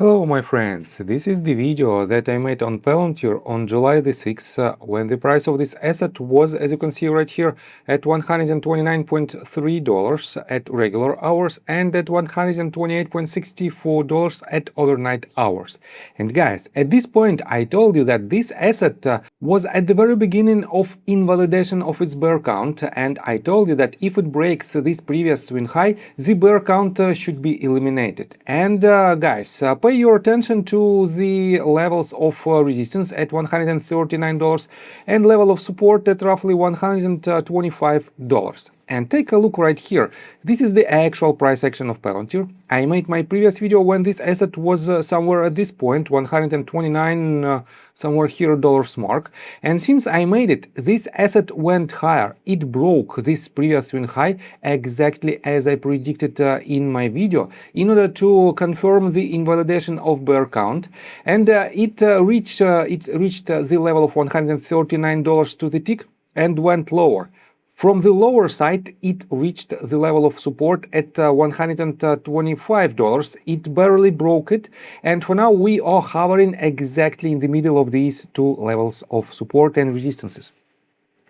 Hello my friends, this is the video that I made on Palantir on July the 6th when the price of this asset was, as you can see right here, at $129.3 at regular hours and at $128.64 at overnight hours. And guys, at this point I told you that this asset was at the very beginning of invalidation of its bear count, and I told you that if it breaks this previous swing high, the bear count should be eliminated. And guys, pay your attention to the levels of resistance at $139 and level of support at roughly $125. And take a look right here. This is the actual price action of Palantir. I made my previous video when this asset was somewhere at this point, 129 somewhere here dollars mark. And since I made it, this asset went higher. It broke this previous swing high exactly as I predicted in my video, in order to confirm the invalidation of bear count. And it reached the level of $139 to the tick and went lower. From the lower side, it reached the level of support at $125. It barely broke it, and for now we are hovering exactly in the middle of these two levels of support and resistances.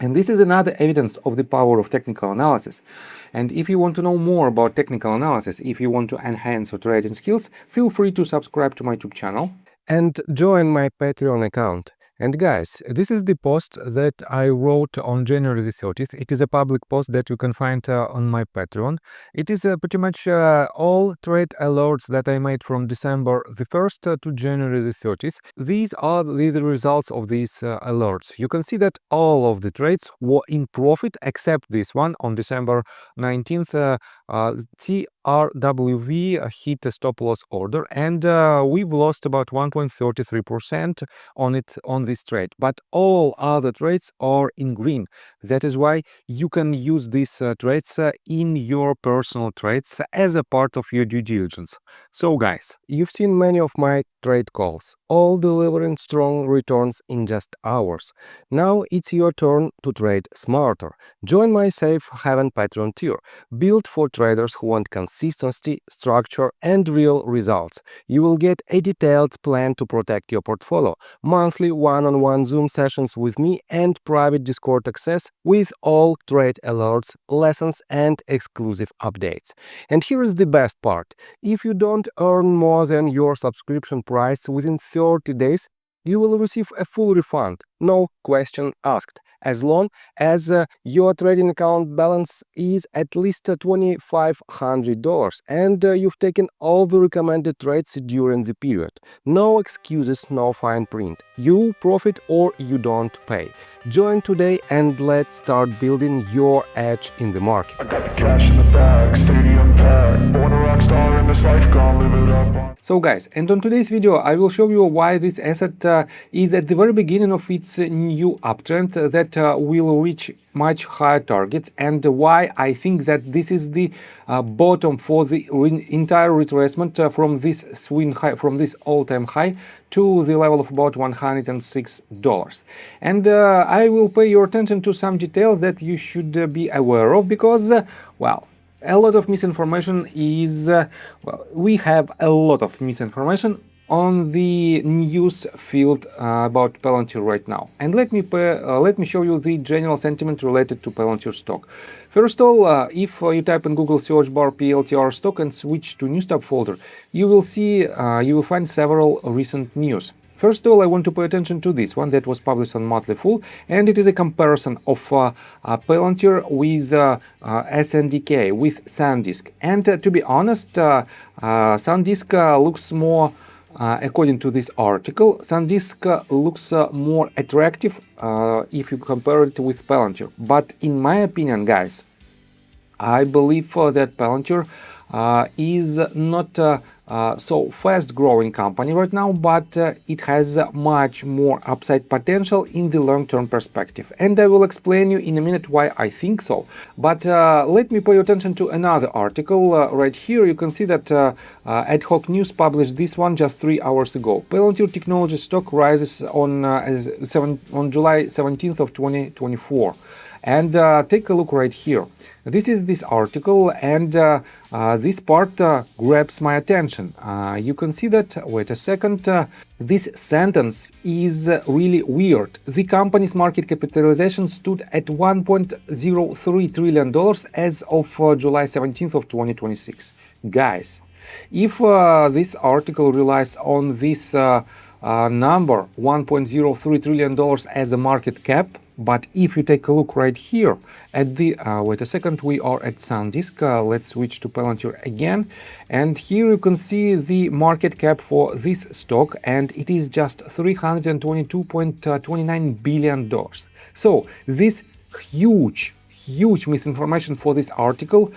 And this is another evidence of the power of technical analysis. And if you want to know more about technical analysis, if you want to enhance your trading skills, feel free to subscribe to my YouTube channel and join my Patreon account. And guys, this is the post that I wrote on January the 30th. It is a public post that you can find on my Patreon. It is pretty much all trade alerts that I made from December the 1st to January the 30th. These are the results of these alerts. You can see that all of the trades were in profit except this one on December 19th. TRWV hit a stop loss order, and we've lost about 1.33% on this trade, but all other trades are in green. That is why you can use these trades in your personal trades as a part of your due diligence. So guys, you've seen many of my trade calls, all delivering strong returns in just hours. Now it's your turn to trade smarter. Join my safe haven Patreon tier, built for traders who want consistency, structure, and real results. You will get a detailed plan to protect your portfolio, monthly one-on-one Zoom sessions with me, and private Discord access with all trade alerts, lessons, and exclusive updates. And here is the best part. If you don't earn more than your subscription price within 30 days, you will receive a full refund, no question asked, as long as your trading account balance is at least $2,500 and you've taken all the recommended trades during the period. No excuses, no fine print. You profit or you don't pay. Join today and let's start building your edge in the market. I got the cash in the bag, stadium packed, born a rock star in this life, gonna live it up. So guys, and on today's video I will show you why this asset is at the very beginning of its new uptrend that will reach much higher targets, and why I think that this is the bottom for the entire retracement from this swing high, from this all-time high to the level of about $106. And I will pay your attention to some details that you should be aware of, because well, a lot of misinformation is well, we have a lot of misinformation on the news field about Palantir right now. And let me show you the general sentiment related to Palantir stock. First of all, if you type in Google search bar PLTR stock and switch to news tab folder, you will find several recent news. First of all, I want to pay attention to this one that was published on Motley Fool, and it is a comparison of Palantir with SNDK, with SanDisk. And to be honest, SanDisk looks more, according to this article, SanDisk looks more attractive if you compare it with Palantir. But in my opinion, guys, I believe that Palantir is not so fast growing company right now, but it has much more upside potential in the long-term perspective, and I will explain you in a minute why I think so. But let me pay attention to another article right here. You can see that Ad Hoc News published this one just 3 hours ago. Palantir Technologies stock rises on July 17th of 2024. And take a look right here. This is this article, and this part grabs my attention. You can see that, wait a second, this sentence is really weird. The company's market capitalization stood at $1.03 trillion as of July 17th of 2026. Guys, if this article relies on this number, $1.03 trillion as a market cap, but if you take a look right here at the, wait a second, we are at SanDisk, let's switch to Palantir again, and here you can see the market cap for this stock, and it is just $322.29 billion. So this huge misinformation for this article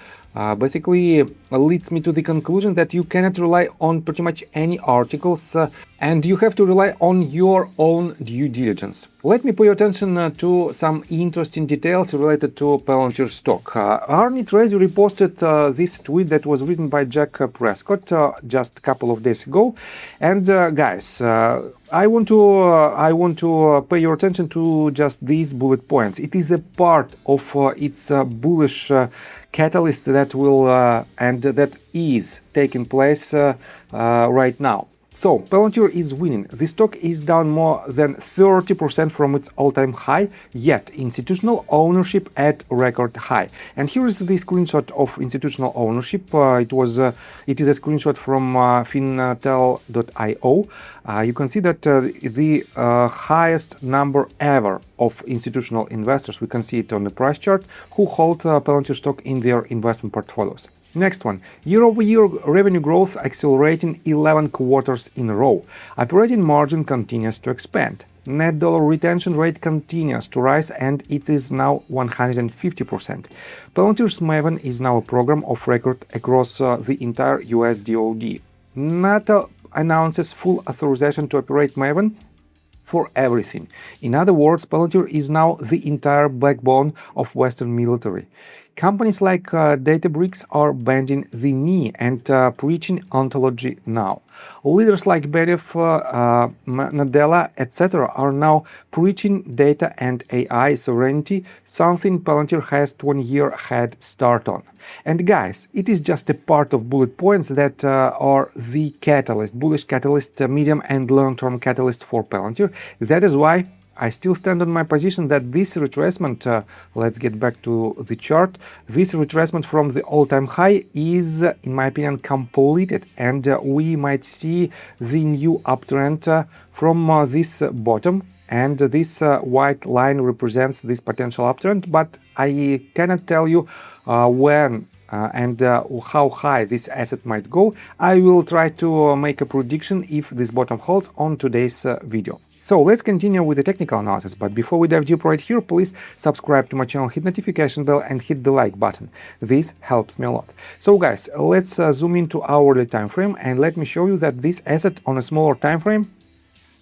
basically leads me to the conclusion that you cannot rely on pretty much any articles and you have to rely on your own due diligence. Let me pay attention to some interesting details related to Palantir stock. Arnie Treasury reposted this tweet that was written by Jack Prescott just a couple of days ago. And guys, I want to pay your attention to just these bullet points. It is a part of its bullish catalyst that will and that is taking place right now. So Palantir is winning. The stock is down more than 30% from its all-time high, yet institutional ownership at record high. And here is the screenshot of institutional ownership. It is a screenshot from fintel.io. You can see that the highest number ever of institutional investors, we can see it on the price chart, who hold Palantir stock in their investment portfolios. Next one, year-over-year revenue growth accelerating 11 quarters in a row. Operating margin continues to expand. Net dollar retention rate continues to rise and it is now 150%. Palantir's Maven is now a program of record across the entire US DoD. NATO announces full authorization to operate Maven for everything. In other words, Palantir is now the entire backbone of Western military. Companies like Databricks are bending the knee and preaching ontology now. Leaders like Benioff, Nadella, etc. are now preaching data and AI sovereignty, something Palantir has 20-year head start on. And guys, it is just a part of bullet points that are the catalyst, bullish catalyst, medium and long-term catalyst for Palantir. That is why I still stand on my position that this retracement, let's get back to the chart, this retracement from the all-time high is, in my opinion, completed, and we might see the new uptrend from this bottom, and this white line represents this potential uptrend, but I cannot tell you when and how high this asset might go. I will try to make a prediction if this bottom holds on today's video. So let's continue with the technical analysis, but before we dive deep right here, please subscribe to my channel, hit notification bell and hit the like button. This helps me a lot. So guys, let's zoom into hourly time frame and let me show you that this asset on a smaller time frame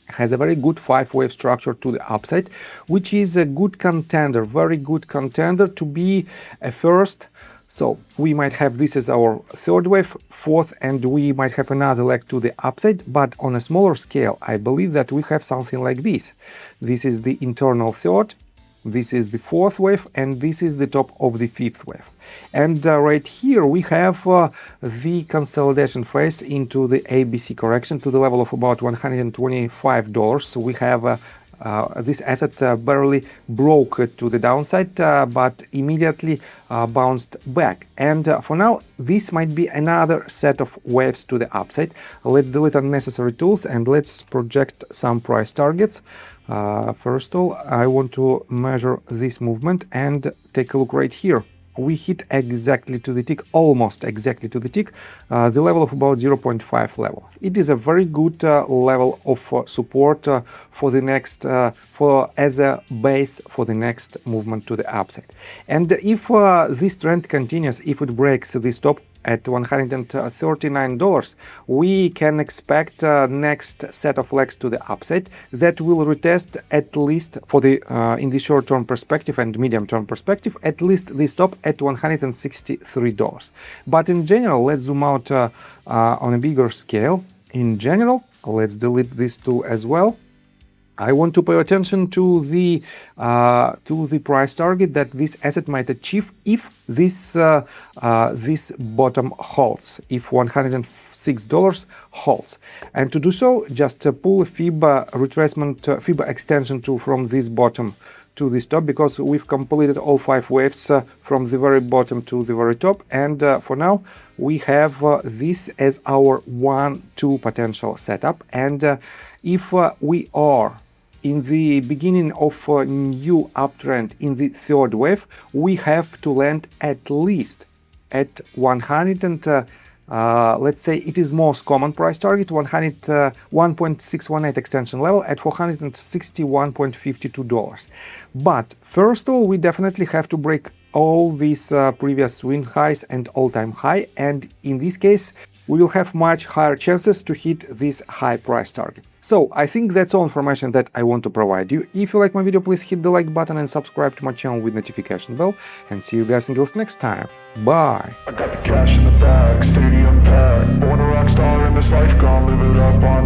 has a very good 5-wave structure to the upside, which is a good contender, very good contender to be a first. So we might have this as our third wave, fourth, and we might have another leg to the upside, but on a smaller scale, I believe that we have something like this. This is the internal third, this is the fourth wave, and this is the top of the fifth wave. And right here we have the consolidation phase into the ABC correction to the level of about $125. So we have this asset barely broke to the downside, but immediately bounced back. And for now, this might be another set of waves to the upside. Let's delete unnecessary tools and let's project some price targets. First of all, I want to measure this movement and take a look right here. We hit exactly to the tick, almost exactly to the tick, the level of about 0.5 level. It is a very good level of support for the next, as a base for the next movement to the upside. And if this trend continues, if it breaks this top at $139, we can expect next set of legs to the upside that will retest at least for the in the short-term perspective and medium-term perspective, at least this top at $163. But in general, let's zoom out on a bigger scale. In general, let's delete this tool as well. I want to pay attention to the price target that this asset might achieve if this bottom holds, if $106 holds. And to do so, just pull a FIBA retracement, FIBA extension tool from this bottom to this top, because we've completed all 5 waves from the very bottom to the very top, and for now we have this as our 1-2 potential setup. And if we are in the beginning of a new uptrend in the third wave, we have to land at least at 100 and let's say it is most common price target, 1.618 extension level at $461.52. But first of all, we definitely have to break all these previous swing highs and all-time high, and in this case we will have much higher chances to hit this high price target. So I think that's all information that I want to provide you. If you like my video, please hit the like button and subscribe to my channel with notification bell, and see you guys until next time. Bye! I got the cash in the bag, stadium packed, born a rock star in this life, gonna live it up on